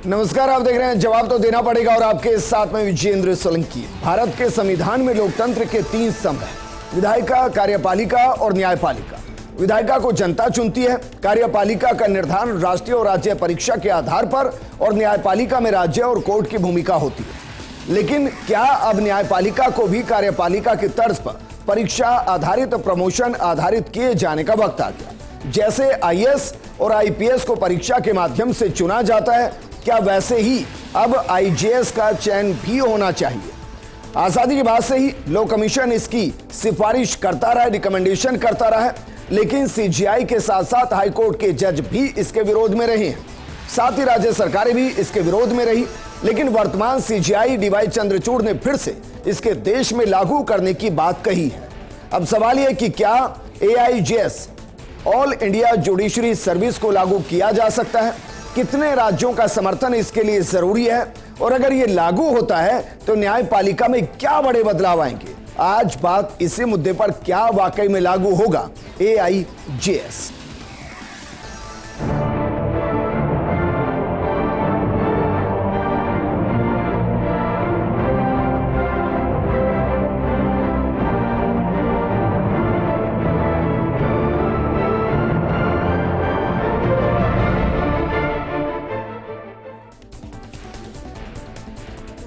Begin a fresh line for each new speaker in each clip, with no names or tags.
नमस्कार, आप देख रहे हैं जवाब तो देना पड़ेगा और आपके साथ में विजेंद्र सोलंकी। भारत के संविधान में लोकतंत्र के 3 स्तंभ हैं, विधायिका, कार्यपालिका और न्यायपालिका। विधायिका को जनता चुनती है, कार्यपालिका का निर्धारण राष्ट्रीय और राज्य परीक्षा के आधार पर और न्यायपालिका में राज्य और कोर्ट की भूमिका होती है। लेकिन क्या अब न्यायपालिका को भी कार्यपालिका की तर्ज पर परीक्षा आधारित, प्रमोशन आधारित किए जाने का वक्त आ गया? जैसे आईएएस और आईपीएस को परीक्षा के माध्यम से चुना जाता है, क्या वैसे ही अब आईजेएस का चयन भी होना चाहिए? आजादी के बाद से ही लॉ कमीशन इसकी सिफारिश करता रहा, रिकमेंडेशन करता रहा है, लेकिन सीजीआई के साथ साथ हाईकोर्ट के जज भी इसके विरोध में रहे हैं, साथ ही राज्य सरकारें भी इसके विरोध में रही। लेकिन वर्तमान सीजीआई डीवाई चंद्रचूड़ ने फिर से इसके देश में लागू करने की बात कही है। अब सवाल यह कि क्या एआईजेएस, ऑल इंडिया जुडिशरी सर्विस को लागू किया जा सकता है? कितने राज्यों का समर्थन इसके लिए जरूरी है? और अगर यह लागू होता है तो न्यायपालिका में क्या बड़े बदलाव आएंगे? आज बात इसी मुद्दे पर, क्या वाकई में लागू होगा एआईजेएस?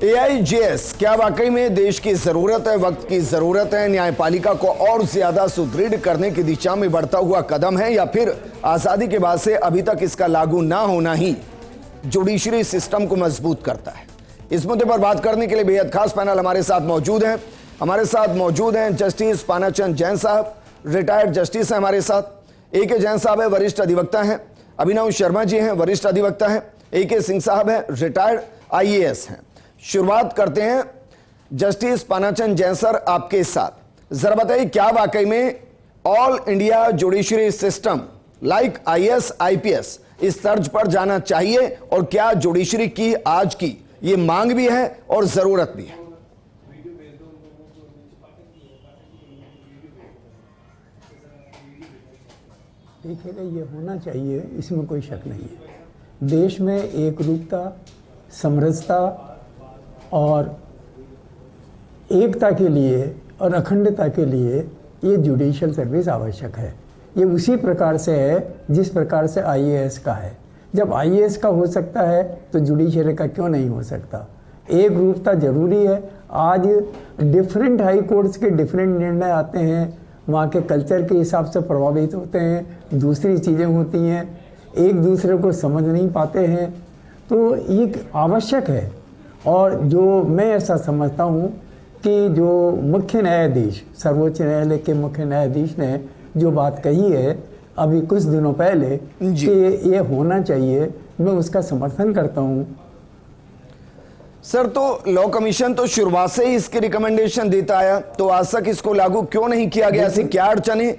एआईजेएस क्या वाकई में देश की जरूरत है, वक्त की जरूरत है? न्यायपालिका को और ज्यादा सुदृढ़ करने की दिशा में बढ़ता हुआ कदम है, या फिर आजादी के बाद से अभी तक इसका लागू ना होना ही जुडिशरी सिस्टम को मजबूत करता है? इस मुद्दे पर बात करने के लिए बेहद खास पैनल हमारे साथ मौजूद है। हमारे साथ मौजूद हैं जस्टिस पानाचंद जैन साहब, रिटायर्ड जस्टिस है हमारे साथ। ए के जैन साहब है, वरिष्ठ अधिवक्ता हैं। अभिनव शर्मा जी हैं, वरिष्ठ अधिवक्ता हैं। ए के सिंह साहब है, रिटायर्ड आईएएस हैं। शुरुआत करते हैं जस्टिस पानाचंद जैन सर आपके साथ। जरा बताइए, क्या वाकई में all India judiciary system like IAS IPS इस तर्ज पर जाना चाहिए, और क्या जुडिशरी की आज की ये मांग भी है और जरूरत भी है?
देखिएगा, ये होना चाहिए, इसमें कोई शक नहीं है। देश में एकरूपता, समरसता और एकता के लिए और अखंडता के लिए ये जुडिशियल सर्विस आवश्यक है। ये उसी प्रकार से है जिस प्रकार से आईएएस का है। जब आईएएस का हो सकता है तो जुडिशरी का क्यों नहीं हो सकता? एक रूपता जरूरी है। आज डिफरेंट हाई कोर्ट्स के डिफरेंट निर्णय आते हैं, वहाँ के कल्चर के हिसाब से प्रभावित होते हैं, दूसरी चीज़ें होती हैं, एक दूसरे को समझ नहीं पाते हैं, तो ये आवश्यक है। और जो मैं ऐसा समझता हूँ कि जो मुख्य न्यायाधीश, सर्वोच्च न्यायालय के मुख्य न्यायाधीश ने जो बात कही है अभी कुछ दिनों पहले कि ये होना चाहिए, मैं उसका समर्थन करता हूँ।
सर, तो लॉ कमीशन तो शुरुआत से ही इसकी रिकमेंडेशन देता आया, तो आज तक इसको लागू क्यों नहीं किया गया? ऐसी क्या अड़चन है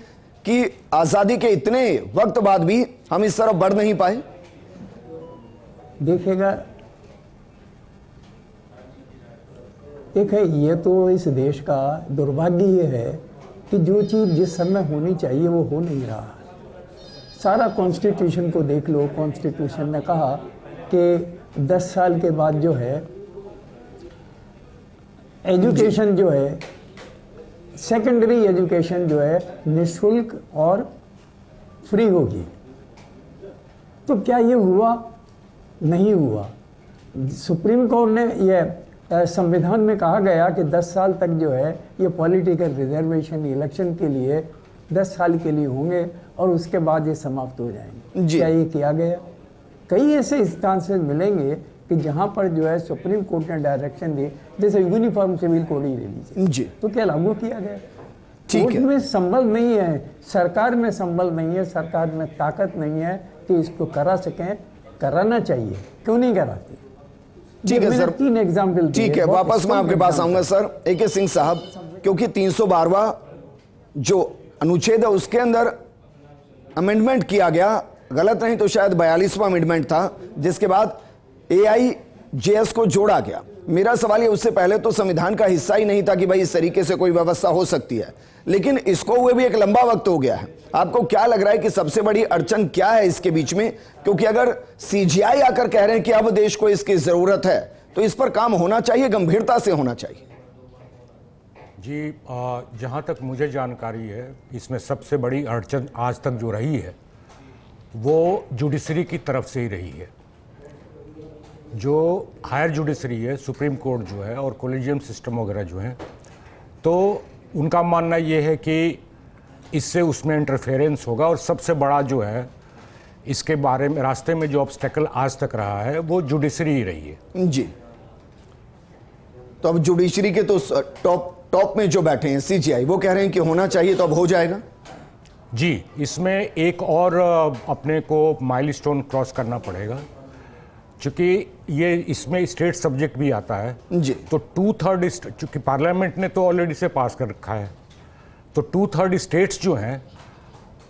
कि आजादी के इतने वक्त बाद भी हम इस तरफ बढ़ नहीं पाए?
देखिएगा, ये तो इस देश का दुर्भाग्य ये है कि जो चीज़ जिस समय होनी चाहिए वो हो नहीं रहा। सारा कॉन्स्टिट्यूशन को देख लो, कॉन्स्टिट्यूशन ने कहा कि 10 साल के बाद जो है एजुकेशन जो है, सेकेंडरी एजुकेशन जो है निःशुल्क और फ्री होगी। तो क्या ये हुआ? नहीं हुआ। सुप्रीम कोर्ट ने यह संविधान में कहा गया कि 10 साल तक जो है ये पॉलिटिकल रिजर्वेशन इलेक्शन के लिए 10 साल के लिए होंगे और उसके बाद ये समाप्त हो जाएंगे। क्या ये किया गया? कई ऐसे इंस्टांसेस मिलेंगे कि जहाँ पर जो है सुप्रीम कोर्ट ने डायरेक्शन दी, जैसे यूनिफॉर्म सिविल कोड ही ले लीजिए, तो क्या लागू किया गया? कोर्ट में संबल नहीं है, सरकार में संबल नहीं है, सरकार में ताकत नहीं है कि इसको करा सकें। कराना चाहिए, क्यों नहीं कराती?
ठीक है सर,
3 एग्जाम्पल।
ठीक है, वापस मैं आपके पास आऊंगा सर। ए के सिंह साहब, क्योंकि 312वां जो अनुच्छेद है उसके अंदर अमेंडमेंट किया गया, गलत नहीं तो शायद 42वां अमेंडमेंट था, जिसके बाद एआईजेएस को जोड़ा गया। मेरा सवाल ये, उससे पहले तो संविधान का हिस्सा ही नहीं था कि भाई इस तरीके से कोई व्यवस्था हो सकती है, लेकिन इसको हुए भी एक लंबा वक्त हो गया है। आपको क्या लग रहा है कि सबसे बड़ी अड़चन क्या है इसके बीच में? क्योंकि अगर सीजीआई आकर कह रहे हैं कि अब देश को इसकी जरूरत है, तो इस पर काम होना चाहिए, गंभीरता से होना चाहिए।
जी, जहाँ तक मुझे जानकारी है, इसमें सबसे बड़ी अड़चन आज तक जो रही है वो जुडिशरी की तरफ से ही रही है। जो हायर जुडिशरी है, सुप्रीम कोर्ट जो है और कोलेजियम सिस्टम वगैरह जो है, तो उनका मानना ये है कि इससे उसमें इंटरफेरेंस होगा, और सबसे बड़ा जो है इसके बारे में रास्ते में जो ऑब्स्टेकल आज तक रहा है वो जुडिशरी ही रही है। जी,
तो अब जुडिशरी के तो टॉप में जो बैठे हैं सीजीआई, वो कह रहे हैं कि होना चाहिए, तो अब हो जाएगा।
जी, इसमें एक और अपने को माइलस्टोन क्रॉस करना पड़ेगा, क्योंकि ये इसमें स्टेट सब्जेक्ट भी आता है
जी।
तो 2/3 चूँकि पार्लियामेंट ने तो ऑलरेडी से पास कर रखा है, तो 2/3 स्टेट्स जो हैं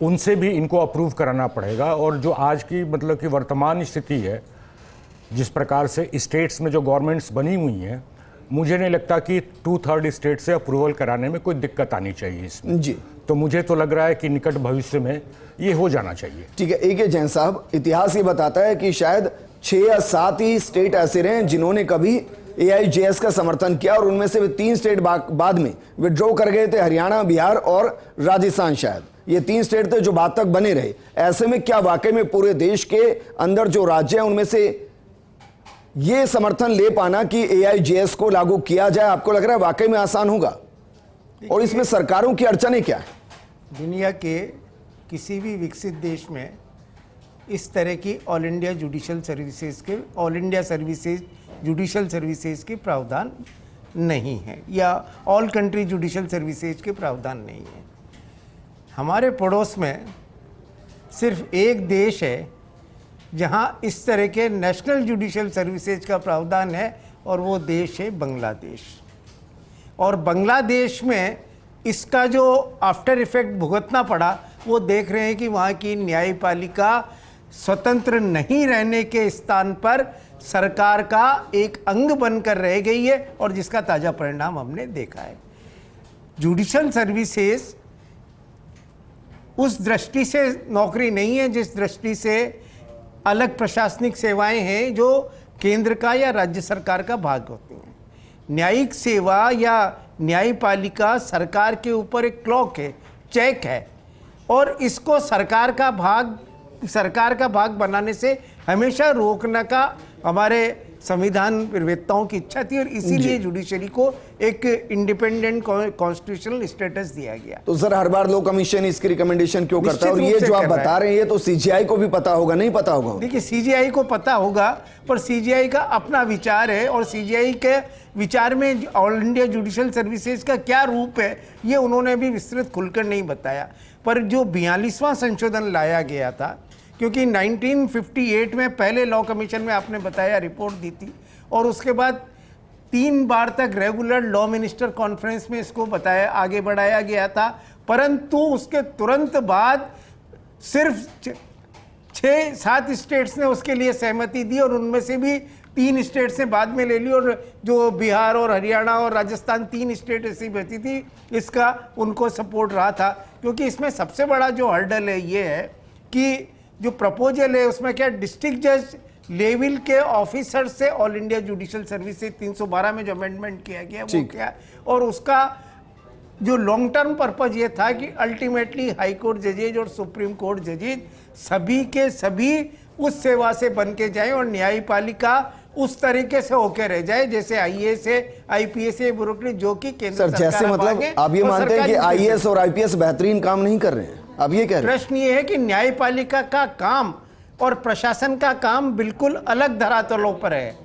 उनसे भी इनको अप्रूव कराना पड़ेगा। और जो आज की मतलब कि वर्तमान स्थिति है, जिस प्रकार से स्टेट्स में जो गवर्नमेंट्स बनी हुई हैं, मुझे नहीं लगता कि 2/3 स्टेट से अप्रूवल कराने में कोई दिक्कत आनी चाहिए इसमें
जी।
तो मुझे तो लग रहा है कि निकट भविष्य में ये हो जाना चाहिए।
ठीक है, AK जैन साहब, इतिहास ये बताता है कि शायद 6 या 7 ही स्टेट ऐसे रहे जिन्होंने कभी AIJS का समर्थन किया, और उनमें से 3 स्टेट बाद में विड्रॉ कर गए थे, हरियाणा, बिहार और राजस्थान। शायद ये 3 स्टेट थे जो बाद तक बने रहे। ऐसे में क्या वाकई में पूरे देश के अंदर जो राज्य हैं उनमें से ये समर्थन ले पाना कि AIJS को लागू किया जाए, आपको लग रहा है वाकई में आसान होगा? और इसमें सरकारों की अड़चनें क्या है?
दुनिया के किसी भी विकसित देश में इस तरह की ऑल इंडिया जुडिशल सर्विसेज के प्रावधान नहीं है, या ऑल कंट्री जुडिशल सर्विसेज के प्रावधान नहीं है। हमारे पड़ोस में सिर्फ एक देश है जहां इस तरह के नेशनल जुडिशल सर्विसेज का प्रावधान है, और वो देश है बांग्लादेश। और बांग्लादेश में इसका जो आफ्टर इफेक्ट भुगतना पड़ा, वो देख रहे हैं कि वहाँ की न्यायपालिका स्वतंत्र नहीं रहने के स्थान पर सरकार का एक अंग बनकर रह गई है, और जिसका ताज़ा परिणाम हमने देखा है। जुडिशल सर्विसेज उस दृष्टि से नौकरी नहीं है जिस दृष्टि से अलग प्रशासनिक सेवाएं हैं जो केंद्र का या राज्य सरकार का भाग होती हैं। न्यायिक सेवा या न्यायपालिका सरकार के ऊपर एक क्लॉक है, चेक है, और इसको सरकार का भाग बनाने से हमेशा रोकने का हमारे संविधान निर्माताओं की इच्छा थी, और इसीलिए जुडिशरी को एक इंडिपेंडेंट कॉन्स्टिट्यूशनल स्टेटस दिया गया।
तो सर, हर बार लो कमीशन इसकी रिकमेंडेशन क्यों करता है? और ये जो आप बता रहे हैं, ये तो CGI को भी पता होगा, नहीं पता होगा?
देखिए, CGI को पता होगा, पर CGI का अपना विचार है, और CGI के विचार में ऑल इंडिया जुडिशल सर्विसेज का क्या रूप है ये उन्होंने भी विस्तृत खुलकर नहीं बताया। पर जो 42वां संशोधन लाया गया था, क्योंकि 1958 में पहले लॉ कमीशन में आपने बताया रिपोर्ट दी थी, और उसके बाद 3 बार तक रेगुलर लॉ मिनिस्टर कॉन्फ्रेंस में इसको बताया, आगे बढ़ाया गया था, परंतु उसके तुरंत बाद सिर्फ 6-7 स्टेट्स ने उसके लिए सहमति दी, और उनमें से भी 3 स्टेट्स ने बाद में ले ली, और जो बिहार और हरियाणा और राजस्थान 3 स्टेट ऐसी बची थी, इसका उनको सपोर्ट रहा था। क्योंकि इसमें सबसे बड़ा जो हर्डल है ये है कि जो प्रपोजल है उसमें क्या डिस्ट्रिक्ट जज लेवल के ऑफिसर से ऑल इंडिया जुडिशल सर्विस से 312 में जो अमेंडमेंट किया गया वो क्या, और उसका जो लॉन्ग टर्म पर्पज ये था कि अल्टीमेटली हाई कोर्ट जजेज और सुप्रीम कोर्ट जजेज सभी के सभी उस सेवा से बन के जाए, और न्यायपालिका उस तरीके से होके रह जाए जैसे IAS है, IPS है, ब्यूरोक्रेट, जो कि केंद्र
सर जैसे मतलब आप ये मानते हैं कि IAS और IPS बेहतरीन काम नहीं कर रहे हैं, आप ये कह रहे हैं?
प्रश्न ये है कि न्यायपालिका का काम और प्रशासन का काम बिल्कुल अलग धरातलों पर है।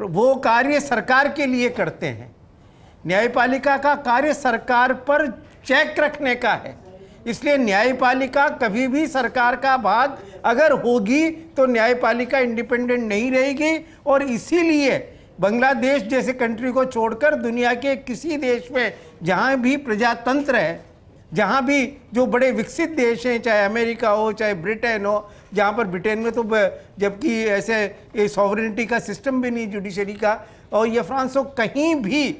वो कार्य सरकार के लिए करते हैं, न्यायपालिका का कार्य सरकार पर चेक रखने का है। इसलिए न्यायपालिका कभी भी सरकार का भाग अगर होगी तो न्यायपालिका इंडिपेंडेंट नहीं रहेगी, और इसीलिए बांग्लादेश जैसे कंट्री को छोड़कर दुनिया के किसी देश में जहाँ भी प्रजातंत्र है, जहाँ भी जो बड़े विकसित देश हैं, चाहे अमेरिका हो चाहे ब्रिटेन हो, जहाँ पर ब्रिटेन में तो जबकि ऐसे सॉवरेनिटी का सिस्टम भी नहीं जुडिशरी का, और ये फ्रांस, तो कहीं भी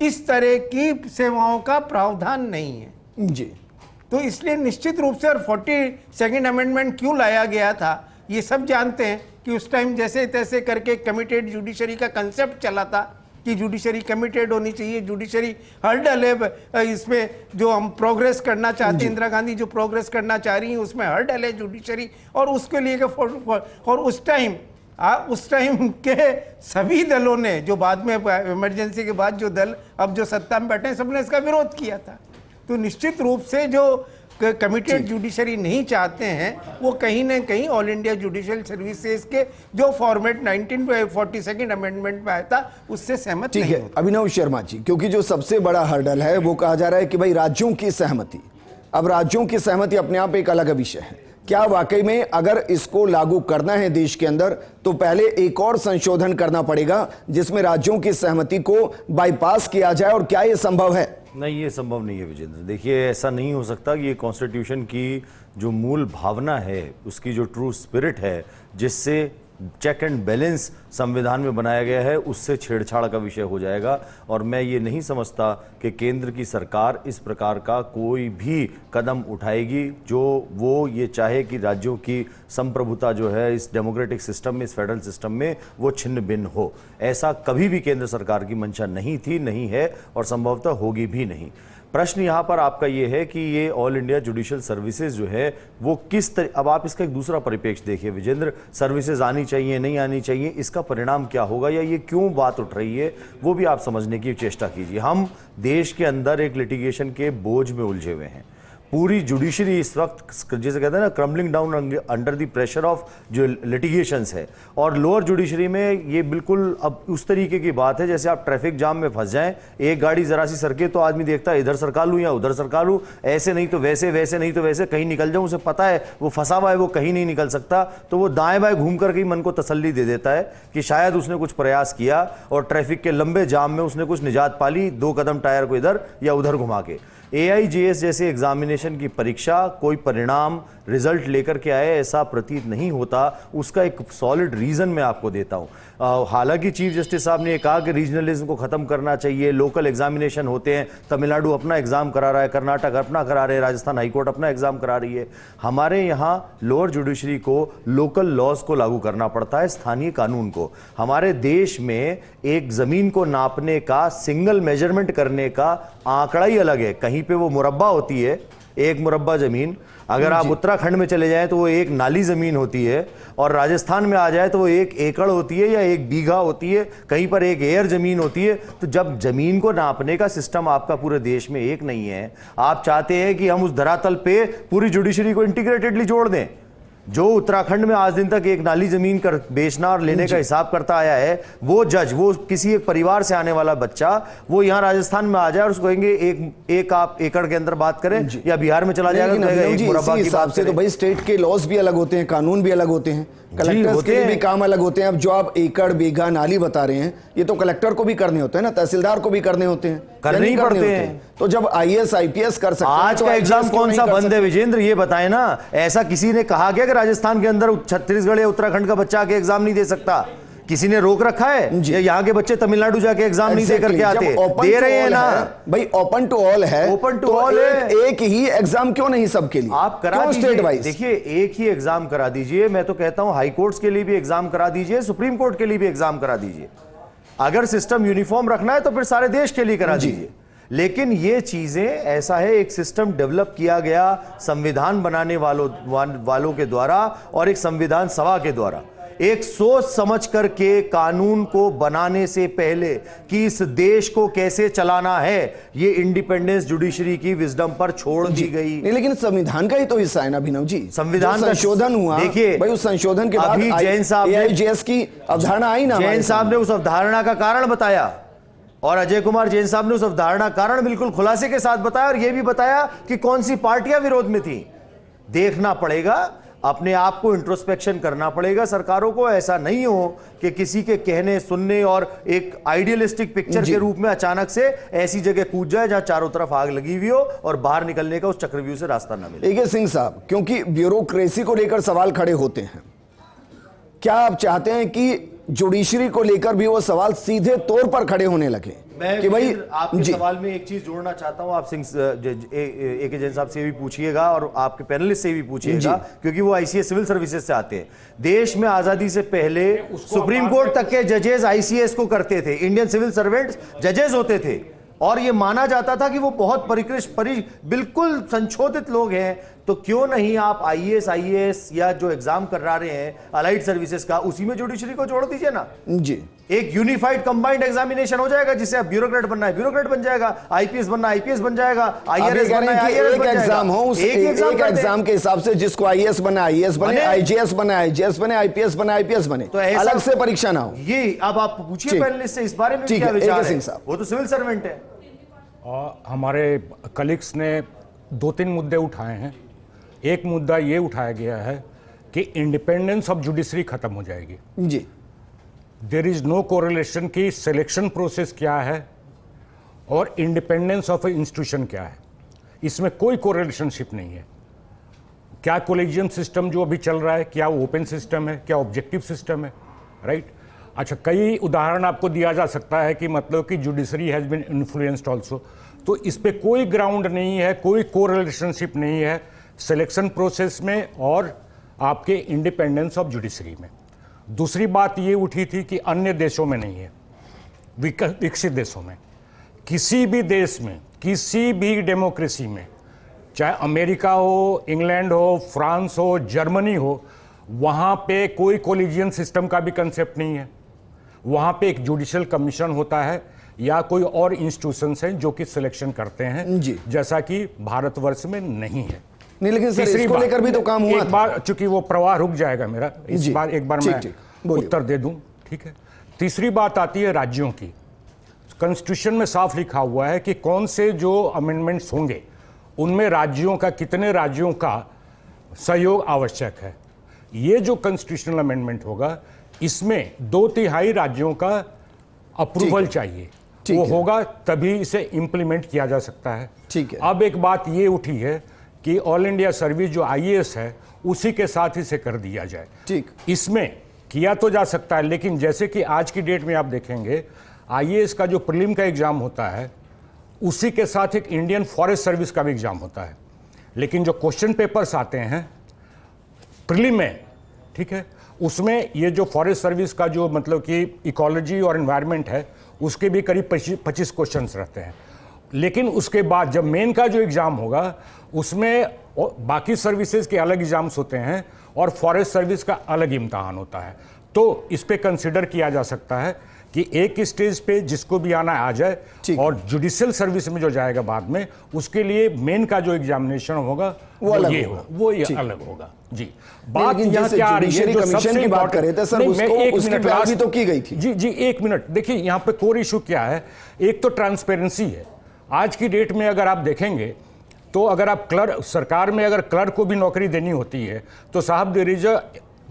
इस तरह की सेवाओं का प्रावधान नहीं है
जी।
तो इसलिए निश्चित रूप से, और 42nd अमेंडमेंट क्यों लाया गया था ये सब जानते हैं कि उस टाइम जैसे तैसे करके कमिटेड जुडिशरी का कंसेप्ट चला था कि जुडिशरी कमिटेड होनी चाहिए, जुडिशरी हर डल है इसमें, जो हम प्रोग्रेस करना चाहते हैं, इंदिरा गांधी जो प्रोग्रेस करना चाह रही हैं उसमें हर डल है जुडिशरी, और उसके लिए और उस टाइम के सभी दलों ने, जो बाद में इमरजेंसी के बाद जो दल अब जो सत्ता में बैठे हैं, सबने इसका विरोध किया था। तो निश्चित रूप से जो कमिटेड जुडिशरी नहीं चाहते हैं वो कहीं ना कहीं ऑल इंडिया जुडिशियल सर्विसेज के जो फॉर्मेट 1942 अमेंडमेंट में आया था उससे सहमत
ठीक
नहीं
है अभिनव शर्मा जी, क्योंकि जो सबसे बड़ा हर्डल है वो कहा जा रहा है कि भाई राज्यों की सहमति। अब राज्यों की सहमति अपने आप एक अलग विषय है। क्या वाकई में अगर इसको लागू करना है देश के अंदर तो पहले एक और संशोधन करना पड़ेगा जिसमें राज्यों की सहमति को बाईपास किया जाए, और क्या यह संभव है?
नहीं, ये संभव नहीं है विजेंद्र। देखिए, ऐसा नहीं हो सकता कि ये कॉन्स्टिट्यूशन की जो मूल भावना है, उसकी जो ट्रू स्पिरिट है, जिससे चेक एंड बैलेंस संविधान में बनाया गया है, उससे छेड़छाड़ का विषय हो जाएगा। और मैं ये नहीं समझता कि केंद्र की सरकार इस प्रकार का कोई भी कदम उठाएगी जो वो ये चाहे कि राज्यों की संप्रभुता जो है इस डेमोक्रेटिक सिस्टम में, इस फेडरल सिस्टम में, वो छिन्न भिन्न हो। ऐसा कभी भी केंद्र सरकार की मंशा नहीं थी, नहीं है, और संभवतः होगी भी नहीं। प्रश्न यहाँ पर आपका ये है कि ये ऑल इंडिया जुडिशियल सर्विसेज जो है वो किस तरह, अब आप इसका एक दूसरा परिप्रेक्ष्य देखिए विजेंद्र, सर्विसेज आनी चाहिए, नहीं आनी चाहिए, इसका परिणाम क्या होगा या ये क्यों बात उठ रही है वो भी आप समझने की चेष्टा कीजिए। हम देश के अंदर एक लिटिगेशन के बोझ में उलझे हुए हैं। पूरी जुडिशरी इस वक्त जैसे कहते हैं ना, crumbling down under the pressure of जो लिटिगेशंस है, और लोअर जुडिशरी में ये बिल्कुल अब उस तरीके की बात है जैसे आप ट्रैफिक जाम में फंस जाएं, एक गाड़ी जरा सी सरके तो आदमी देखता है इधर सरका लूं या उधर सरका लूं, ऐसे नहीं तो वैसे, वैसे नहीं तो वैसे, कहीं निकल जाऊं। उसे पता है वो फंसा हुआ है, वो कहीं नहीं निकल सकता, तो वो दाएं बाएं घूम करके मन को तसल्ली दे देता है कि शायद उसने कुछ प्रयास किया और ट्रैफिक के लंबे जाम में उसने कुछ निजात पाली, 2 कदम टायर को इधर या उधर घुमा के। AIJS जैसे एग्जामिनेशन की परीक्षा कोई परिणाम रिजल्ट लेकर के आए ऐसा प्रतीत नहीं होता। उसका एक सॉलिड रीजन मैं आपको देता हूं। हालांकि चीफ जस्टिस साहब ने कहा कि रीजनलिज्म को खत्म करना चाहिए, लोकल एग्जामिनेशन होते हैं, तमिलनाडु अपना एग्जाम करा रहा है, कर्नाटक अपना करा रहे हैं, राजस्थान हाईकोर्ट अपना एग्जाम करा रही है। हमारे यहाँ लोअर जुडिशरी को लोकल लॉज को लागू करना पड़ता है, स्थानीय कानून को। हमारे देश में एक जमीन को नापने का, सिंगल मेजरमेंट करने का आंकड़ा ही अलग है। कहीं पे वो मुरब्बा होती है, 1 मुरब्बा जमीन, अगर आप उत्तराखंड में चले जाएं तो वो 1 नाली जमीन होती है, और राजस्थान में आ जाए तो वो 1 एकड़ होती है या 1 बीघा होती है, कहीं पर 1 एयर जमीन होती है। तो जब जमीन को नापने का सिस्टम आपका पूरे देश में एक नहीं है, आप चाहते हैं कि हम उस धरातल पे पूरी जुडिशरी को इंटीग्रेटेडली जोड़ दें। जो उत्तराखंड में आज दिन तक 1 नाली जमीन कर बेचना और लेने का हिसाब करता आया है, वो जज, वो किसी एक परिवार से आने वाला बच्चा, वो यहाँ राजस्थान में आ जाए और उसको कहेंगे एक आप एकड़ के अंदर बात करें, या बिहार में चला जाएगा
तो हिसाब से तो भाई स्टेट के लॉज भी अलग होते हैं, कानून भी अलग होते हैं, कलेक्टर्स के भी काम अलग होते हैं। अब जो आप एकड़, बीघा, नाली बता रहे हैं, ये तो कलेक्टर को भी करने होते हैं ना, तहसीलदार को भी करने होते हैं,
करने ही पड़ते हैं।
तो जब IAS IPS कर सकते हैं,
आज का एग्जाम कौन सा बंद है विजेंद्र, ये बताएं ना। ऐसा किसी ने कहा क्या कि राजस्थान के अंदर छत्तीसगढ़ या उत्तराखंड का बच्चा आके एग्जाम नहीं दे सकता? किसी ने रोक रखा है? या यहाँ के बच्चे तमिलनाडु जाके एग्जाम नहीं देकर के आते? दे रहे हैं ना
भाई, ओपन टू ऑल है,
ओपन टू ऑल है।
एक ही एग्जाम क्यों नहीं सबके लिए?
आप करा स्टेट वाइज, देखिए एक ही एग्जाम करा दीजिए। मैं तो कहता हूं हाई कोर्ट्स के लिए भी एग्जाम करा दीजिए, सुप्रीम कोर्ट के लिए भी एग्जाम करा दीजिए। अगर सिस्टम यूनिफॉर्म रखना है तो फिर सारे देश के लिए करा दीजिए। लेकिन ये चीजें ऐसा है, एक सिस्टम डेवलप किया गया संविधान बनाने वालों के द्वारा और एक संविधान सभा के द्वारा, एक सोच समझ करके कानून को बनाने से पहले कि इस देश को कैसे चलाना है, ये इंडिपेंडेंस जुडिशरी की विजडम पर छोड़ दी गई।
नहीं, लेकिन संविधान का ही तो हिस्सा है ना अभिनव जी।
संविधान का
संशोधन हुआ,
देखिए
भाई उस संशोधन के बाद
अभी जैन साहब ने
AIJS की अवधारणा आई ना,
जैन साहब ने उस अवधारणा का कारण बताया, और अजय कुमार जैन साहब ने उस अवधारणा कारण बिल्कुल खुलासे के साथ बताया, और यह भी बताया कि कौन सी पार्टियां विरोध में थी। देखना पड़ेगा अपने आप को इंट्रोस्पेक्शन करना पड़ेगा सरकारों को। ऐसा नहीं हो कि किसी के कहने सुनने और एक आइडियलिस्टिक पिक्चर के रूप में अचानक से ऐसी जगह कूद जाए जहां चारों तरफ आग लगी हुई हो और बाहर निकलने का उस चक्रव्यूह से रास्ता ना मिले।
AK सिंह साहब, क्योंकि ब्यूरोक्रेसी को लेकर सवाल खड़े होते हैं, क्या आप चाहते हैं कि जुडिशरी को लेकर भी वो सवाल सीधे तौर पर खड़े होने लगे
मैं
कि भाई
आपके सवाल में एक चीज जोड़ना चाहता हूं। आप सिंह AK जैन साहब से भी पूछिएगा और आपके पैनलिस्ट से भी पूछिएगा, क्योंकि वो ICS सिविल सर्विसेज से आते हैं। देश में आजादी से पहले सुप्रीम कोर्ट तक के जजेस ICS को करते थे, इंडियन सिविल सर्वेंट्स जजेस होते थे, और ये माना जाता था कि वो बहुत बिल्कुल संशोधित लोग हैं। तो क्यों नहीं आप IAS या जो एग्जाम करा रहे हैं अलाइड सर्विसेज का, उसी में जुडिशरी को जोड़ दीजिए ना
जी।
एक यूनिफाइड कंबाइंड एग्जामिनेशन हो जाएगा, जिससे आप ब्यूरोक्रेट बनना है ब्यूरोक्रेट बन जाएगा, IPS बनना IPS बन जाएगा, IRS बनना है IRS बन
एग्जाम हो, एक एग्जाम के हिसाब से जिसको IAS बना IAS बने, IGS बना IGS बने, IPS बना IPS बने, तो अलग से परीक्षा ना हो।
ये अब आप पूछिए पैनलिस्ट से इस बारे में क्या विचार है। वो तो सिविल सर्वेंट है।
हमारे कलीग्स ने 2-3 मुद्दे उठाए हैं। एक मुद्दा ये उठाया गया है कि इंडिपेंडेंस ऑफ जुडिशरी खत्म हो जाएगी
जी।
देयर इज नो कोरिलेशन कि सिलेक्शन प्रोसेस क्या है और इंडिपेंडेंस ऑफ इंस्टीट्यूशन क्या है, इसमें कोई कोरिलेशनशिप नहीं है। क्या कॉलेजियम सिस्टम जो अभी चल रहा है, क्या ओपन सिस्टम है, क्या ऑब्जेक्टिव सिस्टम है, राइट? अच्छा, कई उदाहरण आपको दिया जा सकता है कि मतलब कि judiciary has been influenced also, तो इस पे कोई ग्राउंड नहीं है, कोई कोरिलेशनशिप नहीं है सिलेक्शन प्रोसेस में और आपके इंडिपेंडेंस ऑफ जुडिशरी में। दूसरी बात ये उठी थी कि अन्य देशों में नहीं है, विकसित देशों में, किसी भी देश में, किसी भी डेमोक्रेसी में, चाहे अमेरिका हो, इंग्लैंड हो, फ्रांस हो, जर्मनी हो, वहाँ पे कोई कोलिजियन सिस्टम का भी कंसेप्ट नहीं है। वहाँ पे एक जुडिशियल कमीशन होता है या कोई और इंस्टीट्यूशंस हैं जो कि सिलेक्शन करते हैं
जी।
जैसा कि भारतवर्ष में नहीं है।
नहीं, लेकिन सर इसको लेकर भी तो काम हुआ
एक बार, चूंकि वो प्रवाह रुक जाएगा मेरा, इस बार एक बार मैं उत्तर दे दूं, ठीक है। तीसरी बात आती है राज्यों की। कॉन्स्टिट्यूशन में साफ लिखा हुआ है कि कौन से जो अमेंडमेंट्स होंगे उनमें राज्यों का, कितने राज्यों का सहयोग आवश्यक है। ये जो कॉन्स्टिट्यूशनल अमेंडमेंट होगा इसमें 2/3 राज्यों का अप्रूवल चाहिए, वो होगा तभी इसे इंप्लीमेंट किया जा सकता है।
ठीक है।
अब एक बात ये उठी है कि ऑल इंडिया सर्विस जो IAS है उसी के साथ इसे कर दिया जाए।
ठीक,
इसमें किया तो जा सकता है, लेकिन जैसे कि आज की डेट में आप देखेंगे IAS का जो प्रीलिम का एग्जाम होता है उसी के साथ एक इंडियन फॉरेस्ट सर्विस का भी एग्जाम होता है, लेकिन जो क्वेश्चन पेपर्स आते हैं प्रीलिम में, ठीक है, उसमें ये जो फॉरेस्ट सर्विस का जो मतलब कि इकोलॉजी और एनवायरनमेंट है उसके भी करीब 25 क्वेश्चंस रहते हैं। लेकिन उसके बाद जब मेन का जो एग्ज़ाम होगा उसमें बाकी सर्विसेज के अलग एग्जाम्स होते हैं और फॉरेस्ट सर्विस का अलग इम्तहान होता है। तो इस पे कंसिडर किया जा सकता है कि एक स्टेज पे जिसको भी आना आ जाए, और जुडिशियल सर्विस में जो जाएगा बाद में उसके लिए मेन का जो एग्जामिनेशन होगा वो अलग होगा जी। बात यहाँ क्या आ रही है, जो
कमीशन की बात कर रहे थे सर, उसकी बात भी तो की गई थी।
जी, एक मिनट देखिए, यहाँ पे कोर इशू क्या है। एक तो ट्रांसपेरेंसी है। आज की डेट में अगर आप देखेंगे तो अगर आप क्लर्क, सरकार में अगर क्लर्क को भी नौकरी देनी होती है तो साहब देयर इज अ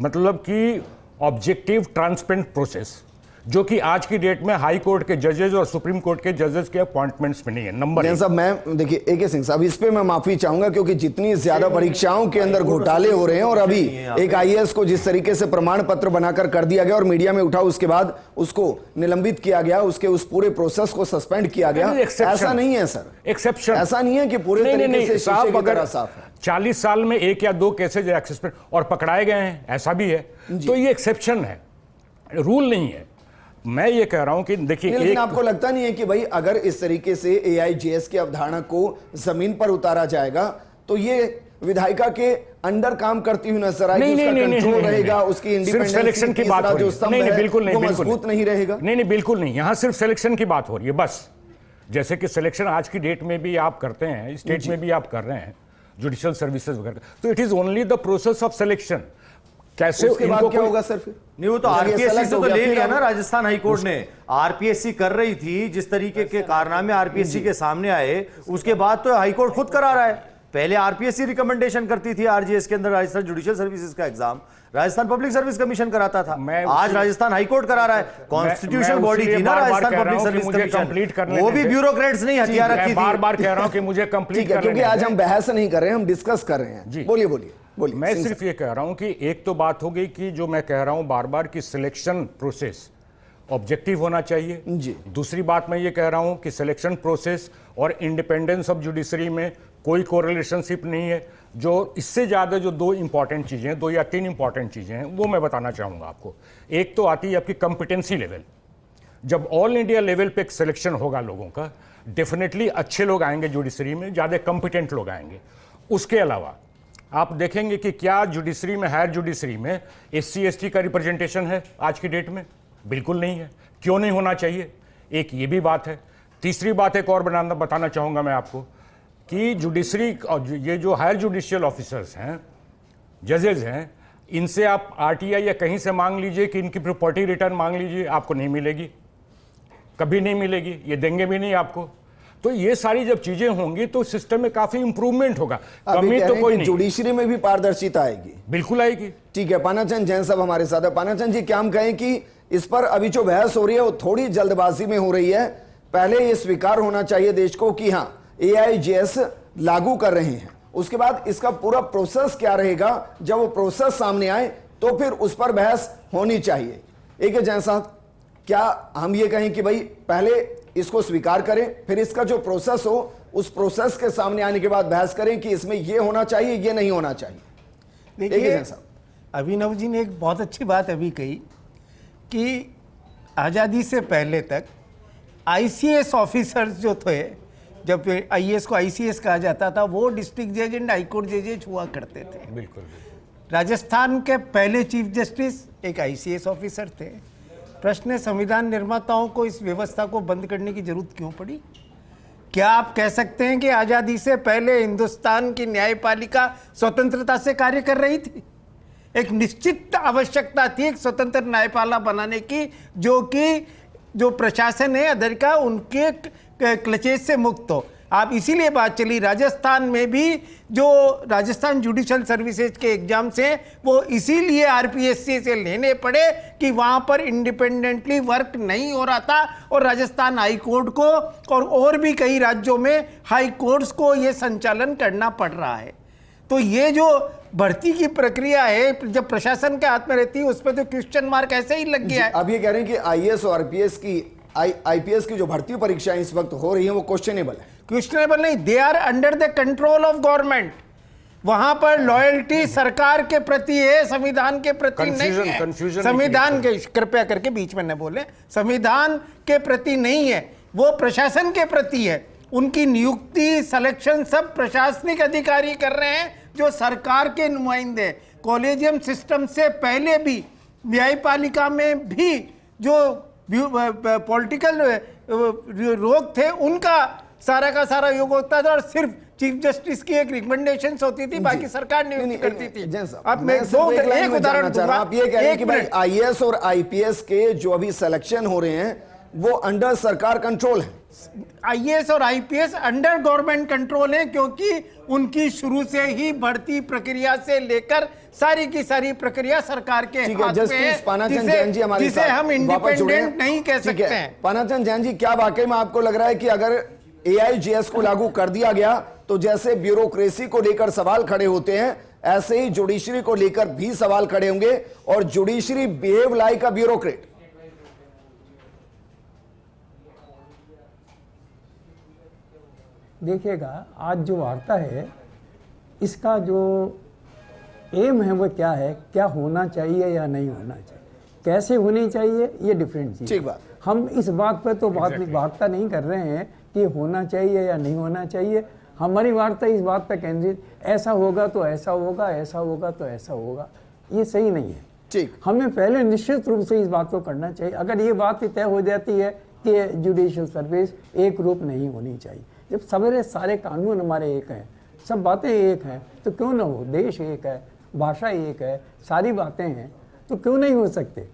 मतलब कि ऑब्जेक्टिव ट्रांसपेरेंट प्रोसेस, जो कि आज की डेट में हाई कोर्ट के जजेस और सुप्रीम कोर्ट के जजेस के अपॉइंटमेंट्स में नहीं है। नंबर
साहब, मैं देखिए AK सिंह साहब, इस पे मैं माफी चाहूंगा क्योंकि जितनी ज्यादा परीक्षाओं के अंदर घोटाले हो रहे हैं और अभी एक IAS को जिस तरीके से प्रमाण पत्र बनाकर कर दिया गया और मीडिया में उठा, उसके बाद उसको निलंबित किया गया, उसके उस पूरे प्रोसेस को सस्पेंड किया गया, ऐसा नहीं है सर,
एक्सेप्शन
ऐसा नहीं है कि पूरे तरीके से शीशे की तरह साफ है।
40 साल में 1 या 2 केसेज एक्सेस और पकड़ाए गए हैं, ऐसा भी है, तो ये एक्सेप्शन है, रूल नहीं है। मैं ये कह रहा हूं कि देखिए,
लेकिन आपको लगता नहीं है कि भाई अगर इस तरीके से AIJS की अवधारणा को जमीन पर उतारा जाएगा तो ये विधायिका के अंडर काम करती हुई नजर आएगी, उसका कंट्रोल रहेगा, उसकी इंडिपेंडेंस
सिलेक्शन की बात हो रही है, बिल्कुल नहीं,
मजबूत नहीं रहेगा।
नहीं, बिल्कुल नहीं, यहां सिर्फ सिलेक्शन की बात हो रही है बस। जैसे कि सिलेक्शन आज की डेट में भी आप करते हैं, स्टेट में भी आप कर रहे हैं, जुडिशियल सर्विसेज वगैरह, तो it is only the process of selection. कैसे
उसके बाद क्या होगा सर? फिर
नहीं, वो तो RPSC से तो ले लिया ना राजस्थान हाईकोर्ट ने। RPSC कर रही थी, जिस तरीके के कारनामे RPSC के सामने आए उसके बाद तो हाईकोर्ट खुद करा रहा है पहले आरपीएससी रिकमेंडेशन करती थी आरजीएस के अंदर, राजस्थान जुडिशियल सर्विसेज का exam Rajasthan public service commission कराता था। आज राजस्थान हाईकोर्ट करा रहा है। कॉन्स्टिट्यूशनल बॉडी थी ना राजस्थान पब्लिक सर्विस कमीशन, वो भी ब्यूरोक्रेट्स नहीं हथियार रखी थी।
बार बार कह रहा हूं कि मुझे कंप्लीट करने,
क्योंकि आज हम बहस नहीं कर रहे हैं, हम डिस्कस कर रहे हैं। बोलिए बोलिए बोलिए।
मैं सिर्फ ये कह रहा हूं कि एक तो बात हो गई कि जो मैं कह रहा हूं बार बार कि सिलेक्शन प्रोसेस ऑब्जेक्टिव होना चाहिए
जी।
दूसरी बात मैं ये कह रहा हूं कि सिलेक्शन प्रोसेस और इंडिपेंडेंस ऑफ जुडिशरी में कोई कोरिलेशनशिप नहीं है। जो इससे ज़्यादा जो दो इंपॉर्टेंट चीज़ें हैं, 2 या 3 इंपॉर्टेंट चीज़ें हैं, वो मैं बताना चाहूँगा आपको। एक तो आती है आपकी कॉम्पिटेंसी लेवल। जब ऑल इंडिया लेवल पे एक सिलेक्शन होगा लोगों का, डेफिनेटली अच्छे लोग आएंगे जुडिशरी में, ज़्यादा कॉम्पिटेंट लोग आएंगे। उसके अलावा आप देखेंगे कि क्या जुडिशरी में, हायर जुडिशरी में SC ST का रिप्रेजेंटेशन है आज की डेट में? बिल्कुल नहीं है। क्यों नहीं होना चाहिए? एक ये भी बात है। तीसरी बात एक और बताना चाहूँगा मैं आपको कि जुडिशरी, ये जो हायर जुडिशियल ऑफिसर्स हैं, जजेज हैं, इनसे आप RTI या कहीं से मांग लीजिए कि इनकी प्रॉपर्टी रिटर्न मांग लीजिए, आपको नहीं मिलेगी, कभी नहीं मिलेगी, ये देंगे भी नहीं आपको। तो ये सारी जब चीजें होंगी तो सिस्टम में काफी इंप्रूवमेंट होगा। कमी तो कोई नहीं,
जुडिशरी में भी पारदर्शिता आएगी।
बिल्कुल आएगी।
ठीक है, पानाचंद जैन साहब हमारे साथ है। पानाचंद जी, क्या हम कहें कि इस पर अभी जो बहस हो रही है वो थोड़ी जल्दबाजी में हो रही है? पहले ये स्वीकार होना चाहिए देश को कि हाँ AIGS लागू कर रहे हैं, उसके बाद इसका पूरा प्रोसेस क्या रहेगा, जब वो प्रोसेस सामने आए तो फिर उस पर बहस होनी चाहिए। एक है जैन साहब, क्या हम ये कहें कि भाई पहले इसको स्वीकार करें, फिर इसका जो प्रोसेस हो उस प्रोसेस के सामने आने के बाद बहस करें कि इसमें ये होना चाहिए, ये नहीं होना चाहिए?
देखिए, अभिनव जी ने एक बहुत अच्छी बात अभी कही कि आज़ादी से पहले तक ICS ऑफिसर्स जो थे, जब IAS को ICS कहा जाता था, वो डिस्ट्रिक्ट जज एंड हाईकोर्ट जजेज हुआ करते थे।
बिल्कुल।
राजस्थान के पहले चीफ जस्टिस एक ICS ऑफिसर थे। प्रश्न है, संविधान निर्माताओं को इस व्यवस्था को बंद करने की जरूरत क्यों पड़ी? क्या आप कह सकते हैं कि आज़ादी से पहले हिंदुस्तान की न्यायपालिका स्वतंत्रता से कार्य कर रही थी? एक निश्चित आवश्यकता थी एक स्वतंत्र न्यायपालिका बनाने की, जो प्रशासन है अदर का उनके क्लचेस से मुक्त हो। आप इसीलिए बात चली, राजस्थान में भी जो राजस्थान जुडिशियल सर्विसेज के एग्जाम्स हैं वो इसीलिए RPSC से लेने पड़े कि वहाँ पर इंडिपेंडेंटली वर्क नहीं हो रहा था, और राजस्थान हाई कोर्ट को और भी कई राज्यों में हाई कोर्ट्स को ये संचालन करना पड़ रहा है। तो ये जो भर्ती की प्रक्रिया है, जब प्रशासन के हाथ में रहती है, उस पर तो क्वेश्चन मार्क ऐसे ही लग गया है।
अब ये कह रहे हैं कि IAS और IPS की जो भर्ती परीक्षाएं इस वक्त हो रही हैं वो क्वेश्चनेबल है।
क्वेश्चनेबल नहीं, they are under the control of government. वहां पर लॉयल्टी सरकार के प्रति है, संविधान के प्रति नहीं है। संविधान के, कृपया करके बीच में न बोले, संविधान के प्रति नहीं है, वो प्रशासन के प्रति है। उनकी नियुक्ति, सिलेक्शन सब प्रशासनिक अधिकारी कर रहे हैं जो सरकार के नुमाइंदे। कॉलेजियम सिस्टम से पहले भी न्यायपालिका में भी जो पॉलिटिकल रोग थे उनका सारा का सारा योग होता था, और सिर्फ चीफ जस्टिस की एक रिकमेंडेशंस होती थी, बाकी सरकार नियुक्त करती थी। अब मैं एक उदाहरण दूंगा।
आप ये कह रहे हैं कि भाई IAS और IPS के जो अभी सिलेक्शन हो रहे हैं वो अंडर सरकार कंट्रोल है।
IAS और IPS अंडर गवर्नमेंट कंट्रोल है, क्योंकि उनकी शुरू से ही भर्ती प्रक्रिया से लेकर सारी की सारी प्रक्रिया सरकार के हाथ में है, जिसे हम इंडिपेंडेंट नहीं कह सकते हैं।
पानाचंद जैन जी, क्या वाकई में आपको लग रहा है कि अगर AIGS को लागू कर दिया गया तो जैसे ब्यूरोक्रेसी को लेकर सवाल खड़े होते हैं, ऐसे ही जुडिशरी को लेकर भी सवाल खड़े होंगे और judiciary behave like a bureaucrat?
देखिएगा, आज जो वार्ता है इसका जो एम है वो क्या है, क्या होना चाहिए या नहीं होना चाहिए, कैसे होनी चाहिए, ये डिफरेंट चीज।
ठीक बात।
हम इस बात पर तो वार्ता नहीं कर रहे हैं कि होना चाहिए या नहीं होना चाहिए। हमारी वार्ता इस बात पर केंद्रित, ऐसा होगा तो ऐसा होगा, ऐसा होगा तो ऐसा होगा, ये सही नहीं है।
ठीक,
हमें पहले निश्चित रूप से इस बात को करना चाहिए। अगर ये बात तय हो जाती है कि जुडिशियल सर्विस एक रूप नहीं होनी चाहिए, जब सवेरे सारे कानून हमारे एक हैं, सब बातें एक हैं, तो क्यों ना हो? देश एक है, भाषा एक है, सारी बातें हैं, तो क्यों नहीं हो सकते?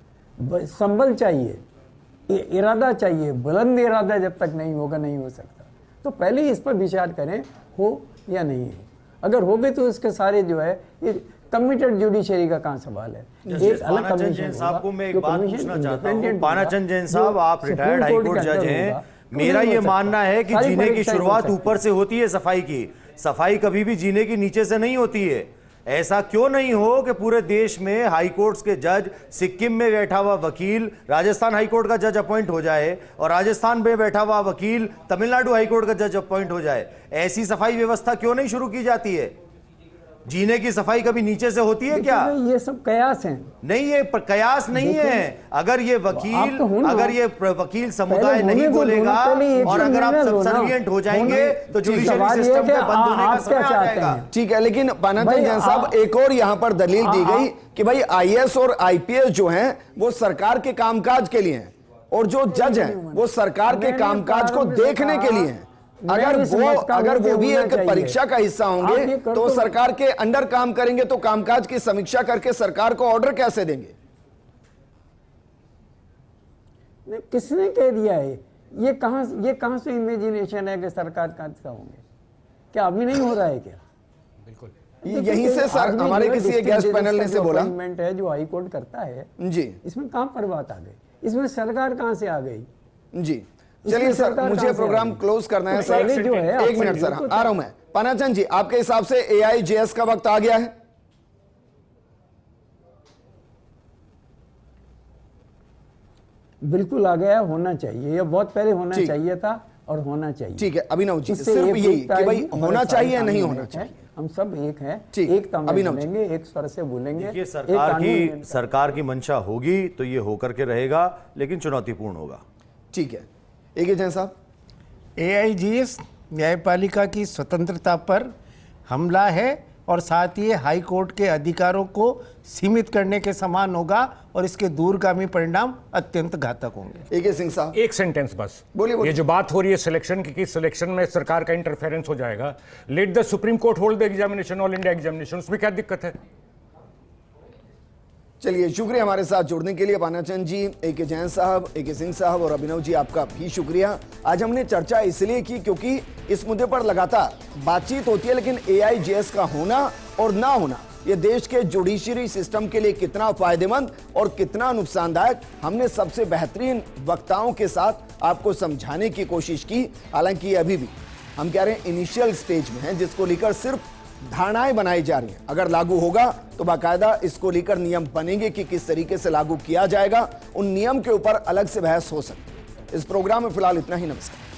संबल चाहिए, इरादा चाहिए, बुलंद इरादा जब तक नहीं होगा नहीं हो सकता। तो पहले इस पर विचार करें हो या नहीं है। अगर हो गए तो इसके सारे जो है ये कमिटेड जुडिशरी का कहाँ सवाल है। एक अलग
पानाचंद जैन साहब को मैं एक बात पूछना चाहता हूँ। पानाचंद जैन साहब, आप रिटायर्ड हाईकोर्ट जज हैं, मेरा ये मानना है कि जीने की शुरुआत ऊपर से होती है सफाई की, सफाई कभी भी जीने की नीचे से नहीं होती है। ऐसा क्यों नहीं हो कि पूरे देश में हाई कोर्ट्स के जज, सिक्किम में बैठा हुआ वकील राजस्थान हाई कोर्ट का जज अपॉइंट हो जाए और राजस्थान में बैठा हुआ वकील तमिलनाडु हाई कोर्ट का जज अपॉइंट हो जाए। ऐसी सफाई व्यवस्था क्यों नहीं शुरू की जाती है? जीने की सफाई कभी नीचे से होती है क्या?
ये सब कयास हैं।
नहीं, ये कयास नहीं है। अगर ये वकील समुदाय नहीं बोलेगा और अगर आप सबसर्विएंट हो जाएंगे तो जुडिशरी सिस्टम के बंद होने का समय आ जाएगा।
ठीक है, लेकिन पानाचंद जैन साहब, एक और यहाँ पर दलील दी गई कि भाई आईएएस और आईपीएस जो हैं वो सरकार के कामकाज के लिए हैं और जो जज हैं वो सरकार के कामकाज को देखने के लिए हैं। अगर वो भी एक परीक्षा का हिस्सा होंगे तो सरकार के अंडर काम करेंगे तो कामकाज की समीक्षा करके सरकार को ऑर्डर कैसे देंगे?
किसने कह दिया है? ये कहां से इमेजिनेशन है कि सरकार का हिस्सा होंगे? क्या अभी नहीं हो रहा है क्या?
बिल्कुल
यहीं से सर हमारे किसी एक गेस्ट पैनल ने से बोला
है जो हाई कोर्ट करता है
जी,
इसमें कहां पर बात आ गई? इसमें सरकार कहां से आ गई?
जी चलिए सर, मुझे प्रोग्राम क्लोज करना है सर।
जो है
एक मिनट सर, आ रहा हूं मैं। पानाचंद जी, आपके हिसाब से AIJS का वक्त आ गया है?
बिल्कुल आ गया, होना चाहिए, ये बहुत पहले होना चाहिए था और होना चाहिए।
ठीक है अभिनव जी, सिर्फ यही कि भाई होना चाहिए या नहीं होना चाहिए?
हम सब एक हैं,
ठीक,
एक तम
अभिनव जी।
बोलेंगे, एक स्वर से बोलेंगे।
ये सरकार की मंशा होगी तो ये होकर के रहेगा, लेकिन चुनौतीपूर्ण होगा।
ठीक है, AK जैन साहब।
AIJS न्यायपालिका की स्वतंत्रता पर हमला है और साथ ही हाई कोर्ट के अधिकारों को सीमित करने के समान होगा और इसके दूरगामी परिणाम अत्यंत घातक होंगे।
AK सिंह साहब,
एक सेंटेंस बस।
बोलिए।
ये जो बात हो रही है सिलेक्शन की, सिलेक्शन में सरकार का इंटरफेरेंस हो जाएगा, let the supreme court hold the examination, all India examination, उसमें क्या दिक्कत है?
चलिए, शुक्रिया हमारे साथ जुड़ने के लिए पानाचंद जी, AK जैन साहब, AK सिंह साहब और अभिनव जी, आपका भी शुक्रिया। आज हमने चर्चा इसलिए की क्योंकि इस मुद्दे पर लगातार बातचीत होती है, लेकिन AIJS का होना और ना होना ये देश के जुडिशरी सिस्टम के लिए कितना फायदेमंद और कितना नुकसानदायक, हमने सबसे बेहतरीन वक्ताओं के साथ आपको समझाने की कोशिश की। हालांकि अभी भी हम कह रहे हैं इनिशियल स्टेज में है, जिसको लेकर सिर्फ धारणाएं बनाई जा रही हैं। अगर लागू होगा तो बाकायदा इसको लेकर नियम बनेंगे कि किस तरीके से लागू किया जाएगा। उन नियम के ऊपर अलग से बहस हो सकती है। इस प्रोग्राम में फिलहाल इतना ही। नमस्कार।